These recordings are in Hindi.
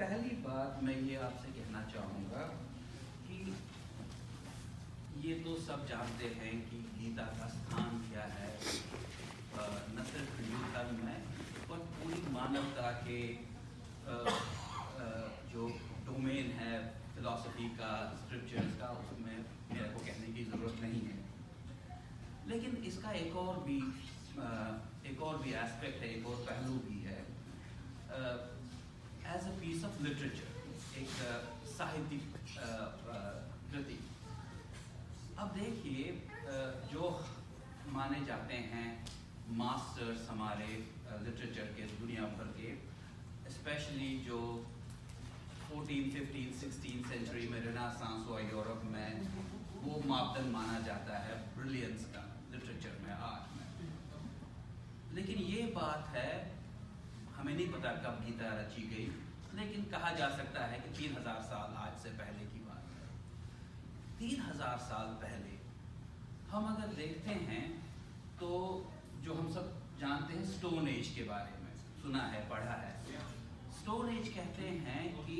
पहली बात मैं ये आपसे कहना चाहूँगा कि ये तो सब जानते हैं कि गीता का स्थान क्या है, न सिर्फ हिंदू धर्म में पर पूरी मानवता के जो डोमेन है फिलॉसफी का, स्क्रिप्चर्स का, उसमें मेरे को कहने की ज़रूरत नहीं है। लेकिन इसका एक और भी एस्पेक्ट है, एक और पहलू भी है। As a piece of literature, एक साहित्यिक कृति। अब देखिए, जो माने जाते हैं मास्टर्स हमारे लिटरेचर के दुनिया भर के, स्पेशली जो 14, 15, 16 सेंचुरी में रेनेसांस हुआ यूरोप में, वो मापदंड माना जाता है ब्रिलियंस का लिटरेचर में, आर्ट में। लेकिन ये बात है, हमें नहीं पता कब गीता रची गई, लेकिन कहा जा सकता है कि 3000 साल आज से पहले की बात है। 3000 साल पहले हम अगर देखते हैं तो जो हम सब जानते हैं स्टोन एज के बारे में, सुना है, पढ़ा है। स्टोन एज कहते हैं कि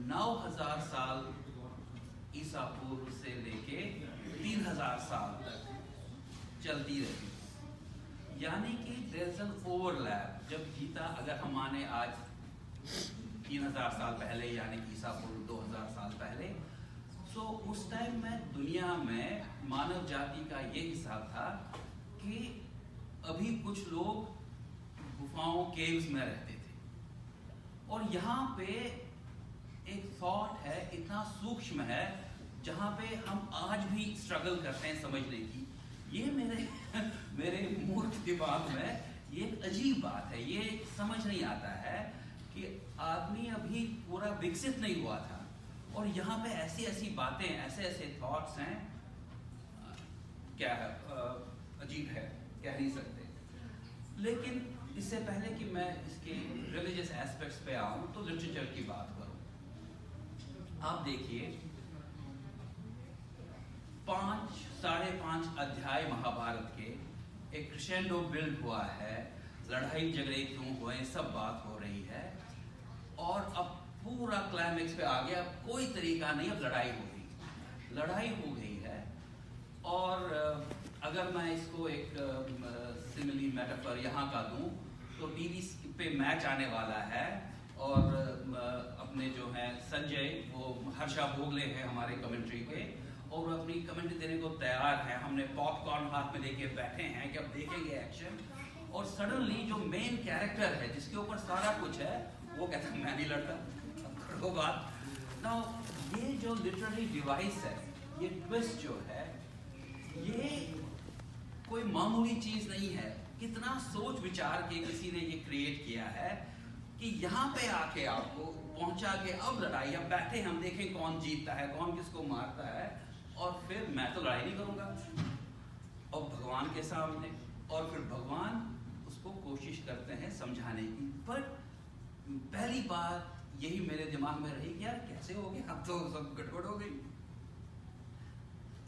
9000 साल ईसा पूर्व से लेके 3000 साल तक चलती रही। यानी कि देयर इज एन ओवरलैप। जब गीता, अगर हम माने आज 3000 साल पहले, यानी कि ईसा पूर्व 2000 साल पहले, सो उस टाइम में दुनिया में मानव जाति का ये हिसाब था कि अभी कुछ लोग गुफाओं, केव्स में रहते थे। और यहाँ पे एक थॉट है, इतना सूक्ष्म है, जहाँ पे हम आज भी स्ट्रगल करते हैं समझने की। ये मेरे मूर्ख दिमाग में ये एक अजीब बात है। ये समझ नहीं आता है कि आदमी अभी पूरा विकसित नहीं हुआ था, और यहाँ पे ऐसी ऐसी बातें, ऐसे ऐसे थॉट्स हैं, क्या है, अजीब है, कह नहीं सकते। लेकिन इससे पहले कि मैं इसके रिलीजियस एस्पेक्ट्स पे आऊँ, तो लिटरेचर की बात करूँ। आप देखिए, 5-5.5 अध्याय महाभारत के एक क्रेसेंडो बिल्ड हुआ है, लड़ाई झगड़े क्यों हुए, सब बात हो रही है, और अब पूरा क्लाइमेक्स पे आ गया। अब कोई तरीका नहीं, अब लड़ाई हो गई है। और अगर मैं इसको एक सिमिली मेटाफर यहाँ का दूँ, तो टीवी पे मैच आने वाला है, और अपने जो हैं संजय, वो हर्षा भोगले हैं हमारे कमेंट्री के, और वो अपनी कमेंट्री देने को तैयार हैं। हमने पॉपकॉर्न हाथ में लेके बैठे हैं कि अब देखेंगे एक्शन। और सडनली जो मेन कैरेक्टर है, जिसके ऊपर सारा कुछ है, वो कहता है मैं नहीं लड़ता, अब करो बात। नाउ ये जो लिटरेरी डिवाइस है, ये ट्विस्ट जो है, ये कोई मामूली चीज नहीं है। कितना सोच विचार के किसी ने ये क्रिएट किया है कि यहाँ पे आके आपको पहुंचा के अब लड़ाई, अब बैठे हम देखें कौन जीतता है, कौन किसको मारता है, और फिर मैं तो लड़ाई नहीं करूंगा, और भगवान के सामने, और फिर भगवान उसको कोशिश करते हैं समझाने की। पर पहली बात यही मेरे दिमाग में रही कि यार कैसे हो गया, अब तो सब गड़बड़ हो गई।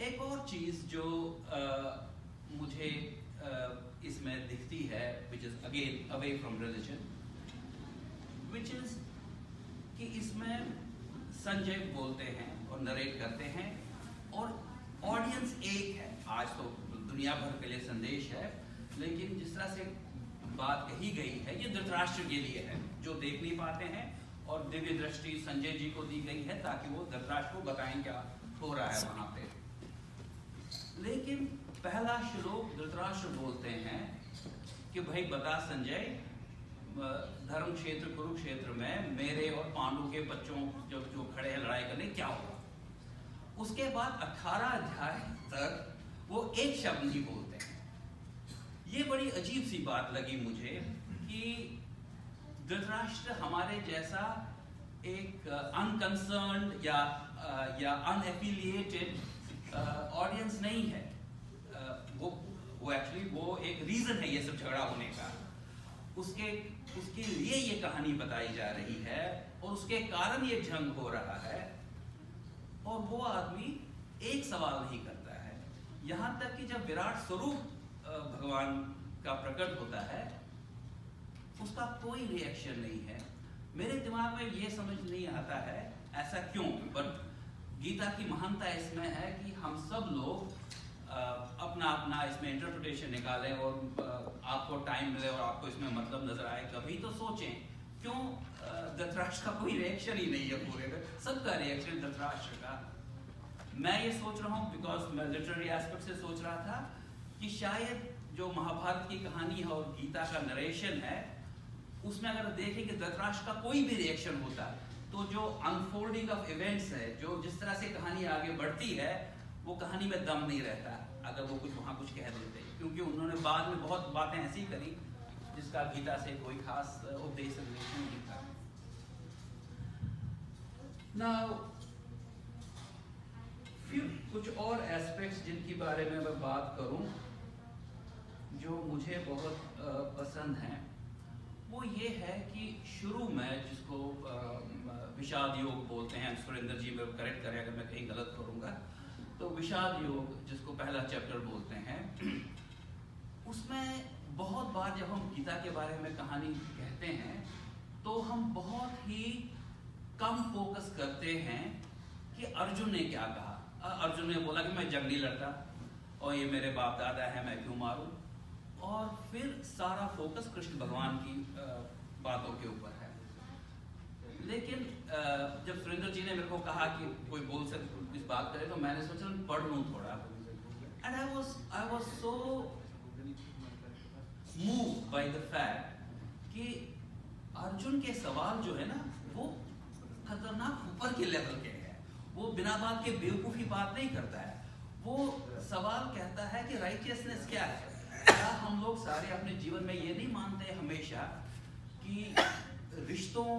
एक और चीज जो मुझे इसमें दिखती है, which is again away from religion, which is कि इसमें संजय बोलते हैं और नरेट करते हैं, और ऑडियंस एक है। आज तो दुनिया भर के लिए संदेश है, लेकिन जिस तरह से बात कही गई है, ये धृतराष्ट्र के लिए है, जो देख नहीं पाते हैं, और दिव्य दृष्टि संजय जी को दी गई है ताकि वो धृतराष्ट्र को बताएं क्या हो रहा है वहां पे। लेकिन पहला श्लोक धृतराष्ट्र बोलते हैं कि भाई बता संजय, धर्म क्षेत्र कुरुक्षेत्र में मेरे और पांडु के बच्चों जो खड़े हैं लड़ाई करने, क्या होगा। उसके बाद 18 अध्याय तक वो एक शब्द नहीं बोलते हैं। ये बड़ी अजीब सी बात लगी मुझे कि धृतराष्ट्र हमारे जैसा एक अनकंसर्न्ड या अनएफिलिएटेड ऑडियंस नहीं है। वो एक्चुअली वो एक रीजन है ये सब झगड़ा होने का। उसके लिए ये कहानी बताई जा रही है, और उसके कारण ये जंग हो रहा है, और वो आदमी एक सवाल नहीं करता है। यहाँ तक कि जब विराट स्वरूप भगवान का प्रकट होता है, उसका कोई रिएक्शन नहीं है। मेरे दिमाग में ये समझ नहीं आता है ऐसा क्यों, बट गीता की महानता इसमें है कि हम सब लोग अपना अपना इसमें इंटरप्रिटेशन निकालें और आपको टाइम मिले और आपको इसमें मतलब नजर आए, कभी तो सोचें क्यों धृतराष्ट्र का कोई रिएक्शन ही नहीं है पूरे में, सबका रिएक्शन धृतराष्ट्र का। मैं ये सोच रहा हूँ बिकॉज मैं लिटरेरी एस्पेक्ट से सोच रहा था कि शायद जो महाभारत की कहानी है और गीता का नरेशन है उसमें अगर देखें कि धृतराष्ट्र का कोई भी रिएक्शन होता तो जो अनफोल्डिंग ऑफ इवेंट्स है, जो जिस तरह से कहानी आगे बढ़ती है, वो कहानी में दम नहीं रहता अगर वो कुछ वहां कुछ कह देते, क्योंकि उन्होंने बाद में बहुत बातें ऐसी करी जिसका गीता से कोई खास उपदेश रिलेशन नहीं था। Now, फिर कुछ और एस्पेक्ट्स जिनकी बारे में मैं बात करूं जो मुझे बहुत पसंद हैं, वो ये है कि शुरू में जिसको विषाद योग बोलते हैं, सुरेंद्र जी में करेक्ट करें अगर मैं कहीं गलत करूंगा, तो विषाद योग जिसको पहला चैप्टर बोलते हैं, उसमें बहुत बार जब हम गीता के बारे में कहानी कहते हैं तो हम बहुत ही कम फोकस करते हैं कि अर्जुन ने क्या कहा। अर्जुन ने बोला कि मैं जंग नहीं लड़ता और ये मेरे बाप दादा है, मैं क्यों मारूं, और फिर सारा फोकस कृष्ण भगवान की बातों के ऊपर है। लेकिन जब सुरेंद्र जी ने मेरे को कहा कि कोई बोल सकते इस बात करे, तो मैंने सोचा पढ़ लूं थोड़ा, and I was so moved by the fact कि अर्जुन के सवाल जो है ना वो खतरनाक ऊपर के लेवल के हैं। वो बिना बात के बेवकूफी बात नहीं करता है। वो सवाल कहता है कि राइटियसनेस क्या है। क्या हम लोग सारे अपने जीवन में ये नहीं मानते हमेशा कि रिश्तों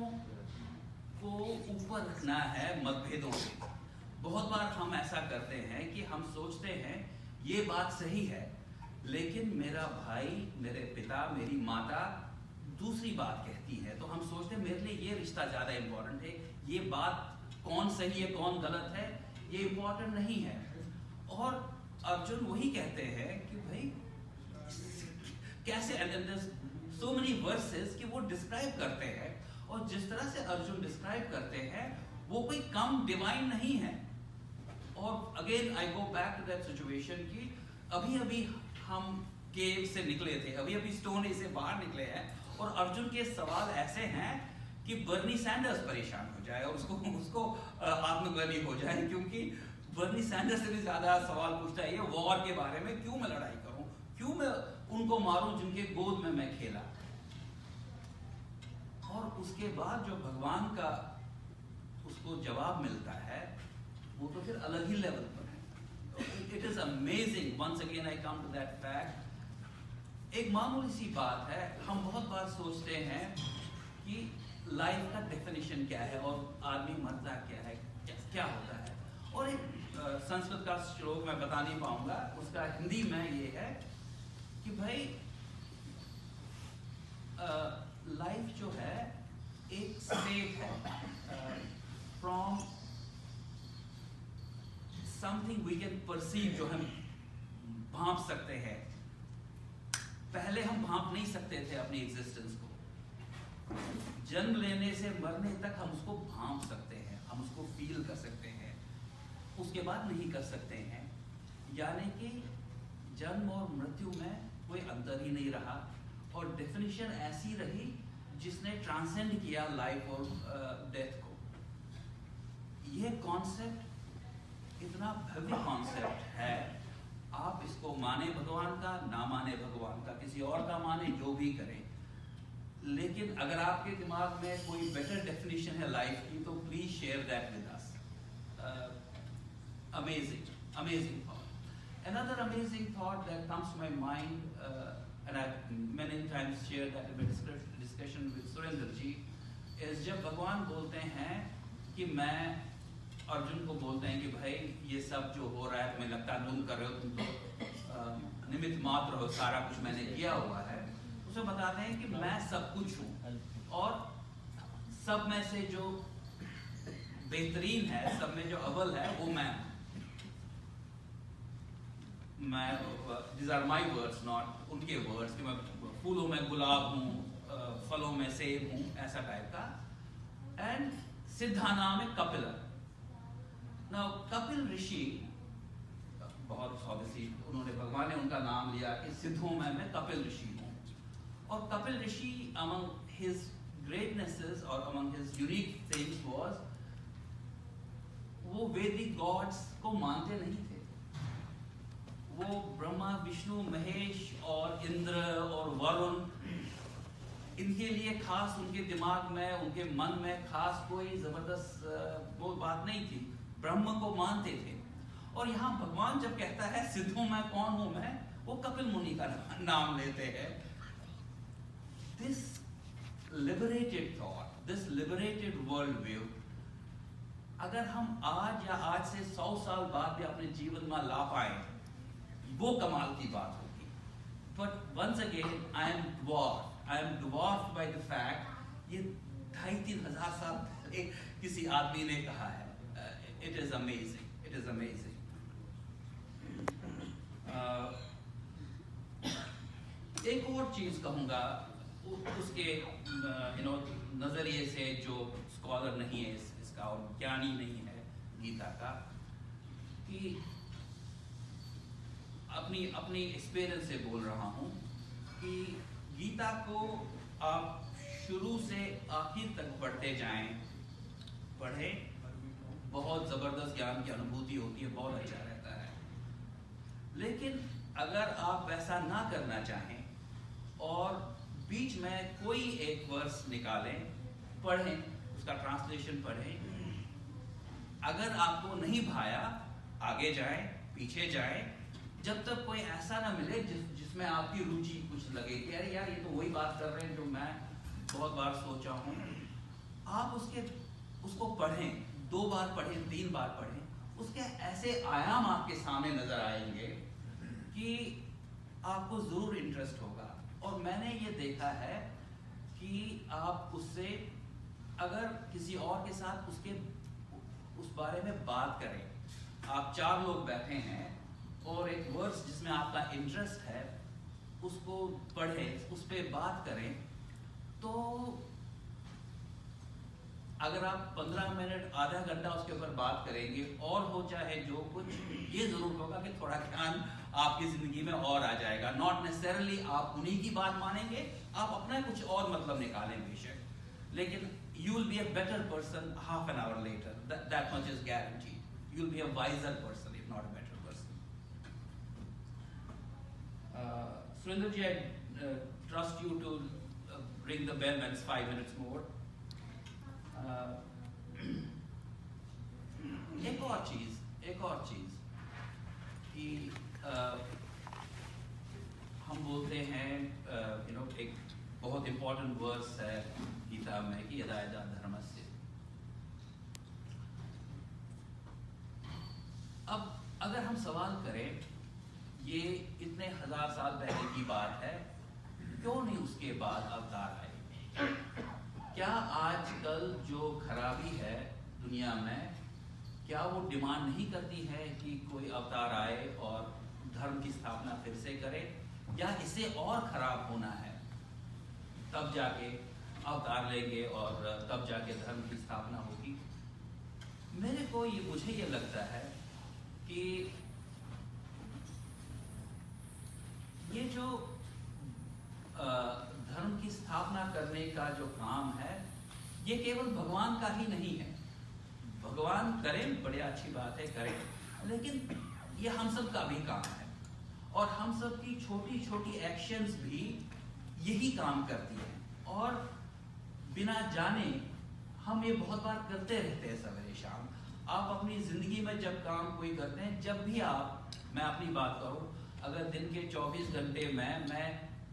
को ऊपर रखना है मतभेदों से? बहुत बार हम ऐसा करते हैं कि हम सोचते हैं ये बात सही है, लेकिन मेरा भाई, मेरे पिता, मेरी माता दूसरी बात कहती है, तो हम सोचते हैं मेरे लिए ये रिश्ता ज्यादा इंपॉर्टेंट है, ये बात कौन सही है कौन गलत है ये इंपॉर्टेंट नहीं है। और अर्जुन वही कहते हैं कि भाई कैसे, सो मेनी वर्सेस कि वो डिस्क्राइब करते हैं, और जिस तरह से अर्जुन डिस्क्राइब करते हैं वो कोई कम डिवाइन नहीं है। और again I go back to that situation कि अभी अभी हम केव से निकले थे, अभी अभी स्टोन से बाहर निकले हैं, और अर्जुन के सवाल ऐसे हैं कि बर्नी सैंडर्स परेशान हो जाए और उसको आत्मग्लानि हो जाए, क्योंकि बर्नी सैंडर्स से भी ज्यादा सवाल पूछता है ये वॉर के बारे में, क्यों मैं लड़ाई करूं, क्यों मैं उनको मारूं जिनके गोद में मैं खेला। और उसके बाद जो भगवान का उसको जवाब मिलता है वो तो फिर अलग ही लेवल पर है। It is amazing, once again I come to that fact. एक मामूली सी बात है, हम बहुत बार सोचते हैं कि लाइफ का डेफिनेशन क्या है और आदमी मरता क्या है, क्या होता है। और एक संस्कृत का श्लोक मैं बता नहीं पाऊंगा, उसका हिंदी में ये है कि भाई लाइफ जो है एक स्टेट है from something we can perceive, जो हम भांप सकते हैं। पहले हम भांप नहीं सकते थे अपनी एग्जिस्टेंस को, जन्म लेने से मरने तक हम उसको भांप सकते हैं, हम उसको फील कर सकते हैं, उसके बाद नहीं कर सकते हैं। यानी कि जन्म और मृत्यु में कोई अंतर ही नहीं रहा, और डेफिनेशन ऐसी रही जिसने ट्रांसेंड किया लाइफ और डेथ को। यह कॉन्सेप्ट इतना भव्य कॉन्सेप्ट है, आप इसको माने भगवान का, ना माने भगवान का, किसी और का माने, जो भी करें, लेकिन अगर आपके दिमाग में कोई बेटर डेफिनेशन है लाइफ की तो please share that with us. amazing thought. Another amazing thought that comes to my mind, and I've many times shared that in my discussion with Surendra ji, is जब भगवान बोलते हैं कि मैं अर्जुन को बोलते हैं कि भाई ये सब जो हो रहा है तुम्हें लगता है तुम कर रहे हो, तुम तो निमित्त मात्र हो, सारा कुछ मैंने किया हुआ है। उसे बताते हैं कि मैं सब कुछ हूँ, और सब में से जो बेहतरीन है, सब में जो अव्वल है वो मैं हूँ। these are my words, not उनके words कि मैं फूलों में गुलाब हूँ, फलों में सेब हूँ, ऐसा टाइप का। सिद्धानाम है कपिल। नाउ कपिल ऋषि बहुत ऑब्वियसली उन्होंने, भगवान ने उनका नाम लिया कि सिद्धों में मैं कपिल ऋषि हूँ। और कपिल ऋषि among his greatnesses और among his unique things was वो वैदिक गॉड्स को मानते नहीं थे। वो ब्रह्मा विष्णु महेश और इंद्र और वरुण, इनके लिए खास उनके दिमाग में उनके मन में खास कोई जबरदस्त वो बात नहीं थी, ब्रह्म को मानते थे। और यहाँ भगवान जब कहता है सिद्धों में कौन हूं मैं, वो कपिल मुनि का नाम लेते हैं। This liberated thought, this liberated world view, अगर हम आज या आज से 100 साल बाद भी अपने जीवन में ला पाए, वो कमाल की बात होगी। But once again I am dwarfed by the fact, ये 2,500-3,000 साल पहले किसी आदमी ने कहा है। It is amazing, it is amazing. एक और चीज कहूंगा उसके नजरिए से, जो स्कॉलर नहीं है इसका और ज्ञानी नहीं है गीता का, कि अपनी एक्सपीरियंस से बोल रहा हूं कि गीता को आप शुरू से आखिर तक पढ़ते जाएं, पढ़ें, बहुत जबरदस्त ज्ञान की अनुभूति होती है, बहुत अच्छा रहता है। लेकिन अगर आप वैसा ना करना चाहें और बीच में कोई एक वर्स निकालें, पढ़ें, उसका ट्रांसलेशन पढ़ें, अगर आपको नहीं भाया आगे जाएं, पीछे जाएं, जब तक कोई ऐसा ना मिले जिसमें आपकी रुचि कुछ लगे कि अरे यार ये तो वही बात कर रहे हैं जो मैं बहुत बार सोचा हूँ, आप उसको पढ़ें, 2 बार पढ़ें, 3 बार पढ़ें, उसके ऐसे आयाम आपके सामने नजर आएंगे कि आपको जरूर इंटरेस्ट होगा। और मैंने ये देखा है कि आप उससे अगर किसी और के साथ उस बारे में बात करें, आप 4 लोग बैठे हैं और एक वर्ड्स जिसमें आपका इंटरेस्ट है उसको पढ़ें, उस पर बात करें, तो अगर आप 15 मिनट आधा घंटा उसके ऊपर बात करेंगे और हो चाहे जो कुछ, ये जरूर होगा कि थोड़ा ज्ञान आपकी जिंदगी में और आ जाएगा। नॉट नेसेसरली आप उन्हीं की बात मानेंगे, आप अपना कुछ और मतलब निकालें बेशक, लेकिन you will be a better person half an hour later. That much is guaranteed. You will be a wiser person, if not a better person. Surinder ji, I trust you to ring the bell when it's 5 minutes more. एक और चीज कि हम बोलते हैं एक बहुत इंपॉर्टेंट वर्स है गीता में कि यदा यदा धर्मस्य। अब अगर हम सवाल करें, ये इतने 1000 साल पहले की बात है, क्यों नहीं उसके बाद अवतार आए? क्या आजकल जो खराबी है दुनिया में, क्या वो डिमांड नहीं करती है कि कोई अवतार आए और धर्म की स्थापना फिर से करे, या इससे और खराब होना है तब जाके अवतार लेंगे और तब जाके धर्म की स्थापना होगी? मुझे ये लगता है कि ये जो धर्म की स्थापना करने का जो काम है, ये केवल भगवान का ही नहीं है। भगवान करें, बड़ी अच्छी बात है, करें, लेकिन ये हम सब का भी काम है, और हम सब की छोटी छोटी एक्शंस भी यही काम करती है। और बिना जाने हम ये बहुत बार करते रहते हैं सवेरे शाम। आप अपनी जिंदगी में जब काम कोई करते हैं, जब भी मैं अपनी बात करूं, अगर दिन के 24 घंटे में मैं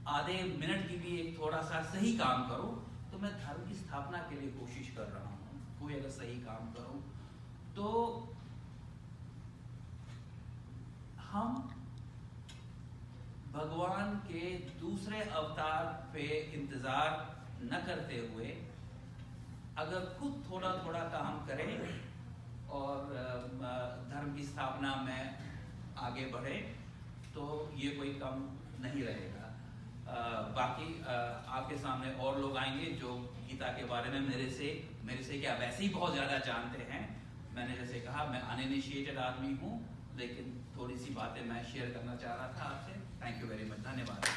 आधे मिनट की भी एक थोड़ा सा सही काम करूं, तो मैं धर्म की स्थापना के लिए कोशिश कर रहा हूं। कोई अगर सही काम करूं तो हम भगवान के दूसरे अवतार पे इंतजार न करते हुए अगर खुद थोड़ा थोड़ा काम करें और धर्म की स्थापना में आगे बढ़े, तो ये कोई कम नहीं रहेगा। बाकी आपके सामने और लोग आएंगे जो गीता के बारे में मेरे से क्या वैसे ही बहुत ज़्यादा जानते हैं। मैंने जैसे कहा मैं अनइनिशिएटेड आदमी हूँ, लेकिन थोड़ी सी बातें मैं शेयर करना चाह रहा था आपसे। थैंक यू वेरी मच, धन्यवाद।